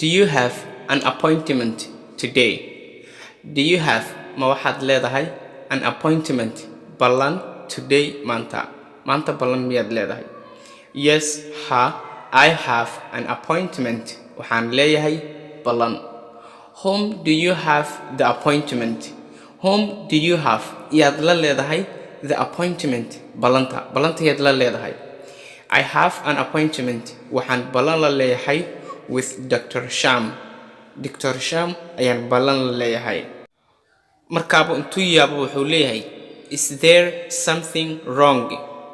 Do you have an appointment today? Do you have ma waxaad leedahay an appointment ballan today maanta ballan miyaad leedahay? Yes, ha, I have an appointment. Waxaan leeyahay ballan. Whom do you have the appointment? Whom do you have yaad la leedahay the appointment ballanta yaad la leedahay? I have an appointment. Waxaan ballan la leeyahay with Dr. Sham. Dr. Sham ayaan ballan la leeyahay. Markaaba intuu yaabo wuxuu leeyahay, is there something wrong?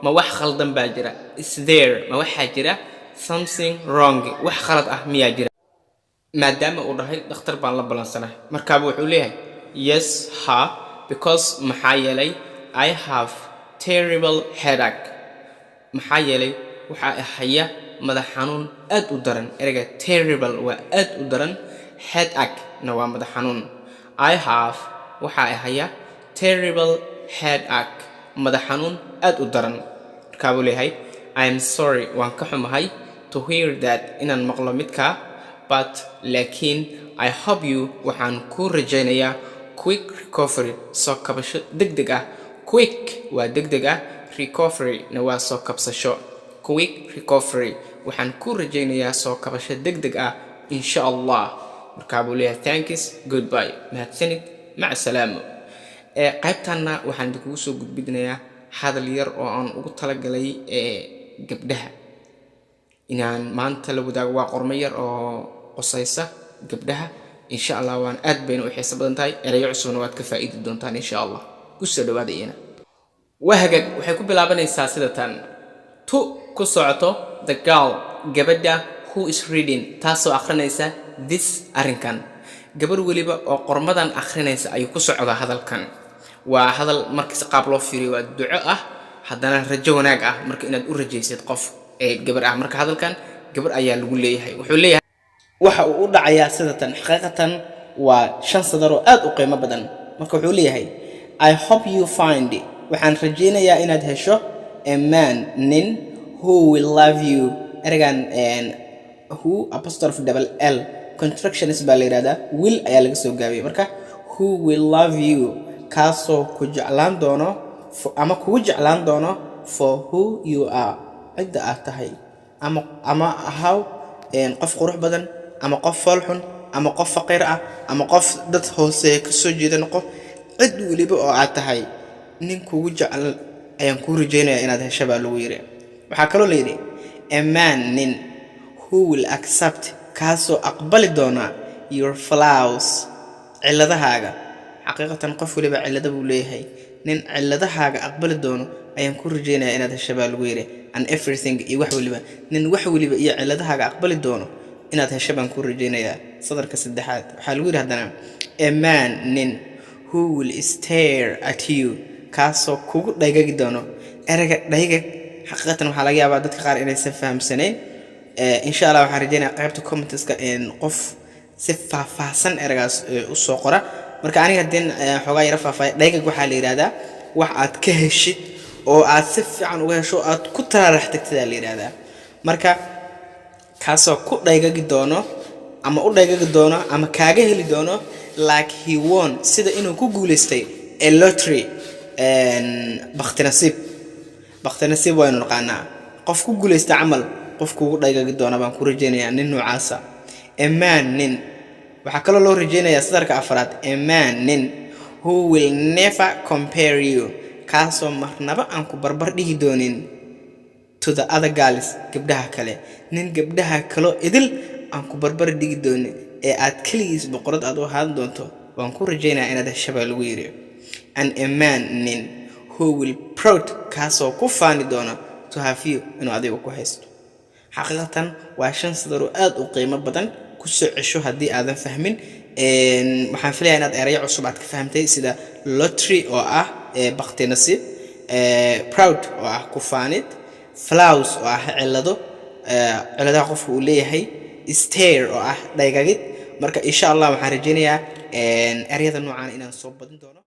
Ma wax khaldan baa jira? Is there ma waxaa jira something wrong? Wax khalad ah miyaa jira? maadaama uu dhahay dhakhtar baan la balansanahay. Markaaba wuxuu leeyahay, yes, ha, because maxaa yeelay I have terrible headache. maxaa yeelay waxaa ahaya madax xanuun aad u daran. ereyga terrible waa aad u daran, headache na waa madax xanuun. I have waxaa ahaya terrible headache, madax xanuun aad u daran. markaabuu leeyahay, I am sorry, waan ka xumahay to hear that inaan maqlo midkaa, but laakiin I hope you waxaan ku rajaynayaa quick recovery, soo kabasho degdeg ah. Quick waa degdeg ah, recovery na waa soo kabsasho. Quick recovery waxaan ku rajaynayaa soo kabasho degdeg ah insha Allah. markaabuu leeyahay, thanks, goodbye, mahadsanid, maca salaamo. qaybtanna waxaan idinkugu soo gudbinayaa hadal yar oo aan ugu talagalay gabdhaha inaan maanta la wadaago. waa qormo yar oo qosaysa gabdhaha insha Allah, waan aad bayna u xiiso badan tahay. erayo cusubna waad ka faa'iidi doontaan insha Allah. ku soo dhawaada iyana. wahagag waxay ku bilaabanaysaa sida tan. tu ku socoto the girl, gabadha who is reading, taasoo akhrinaysa this arrinkan. gabar waliba oo qormadan akhrinaysa ayuu ku socdaa hadalkan. waa hadal markii qaab loo fiiriyo waa duco ah, haddana rajo wanaag ah marka inaad u rajaysid qof gabar ah. marka hadalkan gabar ayaa lagu leeyahay. wuxuu leeyahay waxa uu u dhacayaa sida tan. xaqiiqatan waa 5 sadar oo aad u qiimo badan. marka wuxuu leeyahay, I hope you find, waxaan rajaynayaa inaad hesho a man, nin, who will love you. ergan who apostrophe double l contractions baa la yiraahdaa, will ayaa laga soo gaabiyay. marka who will love you, kaasoo ku jeclaan doono ama kugu jeclaan doono for who you are, cidda aad tahay. ama ahaw qof qurux badan, ama qof foolxun, ama qof faqiir ah, ama qof dad hoose ka soo jeeda noqo. cid waliba oo aad tahay, nin kugu jecel ayaan ku rajaynayaa inaad hesho baa lagu yiri. waxaa kaloo la yiri a man, nin, who will accept, kaasoo aqbali doona your flaws, ciladahaaga. xaqiiqatan qof waliba cilada buu leeyahay. nin ciladahaaga aqbali doono ayaan ku rajaynayaa inaad hesho baa lagu yiri. and everything iyo wax waliba, nin wax waliba iyo ciladahaaga aqbali doono inaad hesho baan ku rajaynayaa. sadarka saddexaad waxaa lagu yiri haddana a man, nin, who will stare at you, kaasoo kugu dhaygagi doono. ereyga dhaygag xaqiiqatan waxaa laga yaabaa dadka qaar inaysan fahamsanayn. insha Allah waxaan rajaynayaa qaybta comments-ka qof si faahfaahsan ereygaas u soo qora. marka aniga hadeen xogaa yara faahfaahay, dhaygag waxaa la yiraahdaa wax aad ka heshid oo aad si fiican uga hesho, aad ku taraarax tagtida la yiraahdaa. marka kaasoo ku dhaygagi doono ama u dhaygagi doono ama kaaga heli doono like he won, sida inuu ku guuleystay a lottery. bakhtinasiib waynu naqaanaa. qof ku guuleysta camal, qof kugu dhaygagi doona baan ku rajaynayaa nin noocaasa. a man, nin. waxaa kaloo loo rajaynayaa sadarka afraad, a man, nin, who will never compare you, kaasoo marnaba aan ku barbar dhigi doonin to the other girls, gabdhaha kale. nin gabdhaha kaloo idil aan ku barbar dhigi doonin ee aad kaligiis boqorad aad u ahaan doonto waan ku rajaynayaa inaad hesho baa lagu yiri. and a man, nin, who will proud, kaasoo ku faani doona to have you, inuu adiga ku haysto. xaqiiqatan waa 5 sadar oo aad u qiimo badan. ku soo cesho haddii aadan fahmin. waxaan filayaa inaad erayo cusub aad ka fahamtay, sida lottery oo ah bakhti nasiib, proud oo ah ku faanid, flaws oo ah cilado, ciladaha qofku uu leeyahay, stare oo ah dhaygagid. marka insha Allah waxaan rajaynayaa erayada noocan inaan soo badin doono.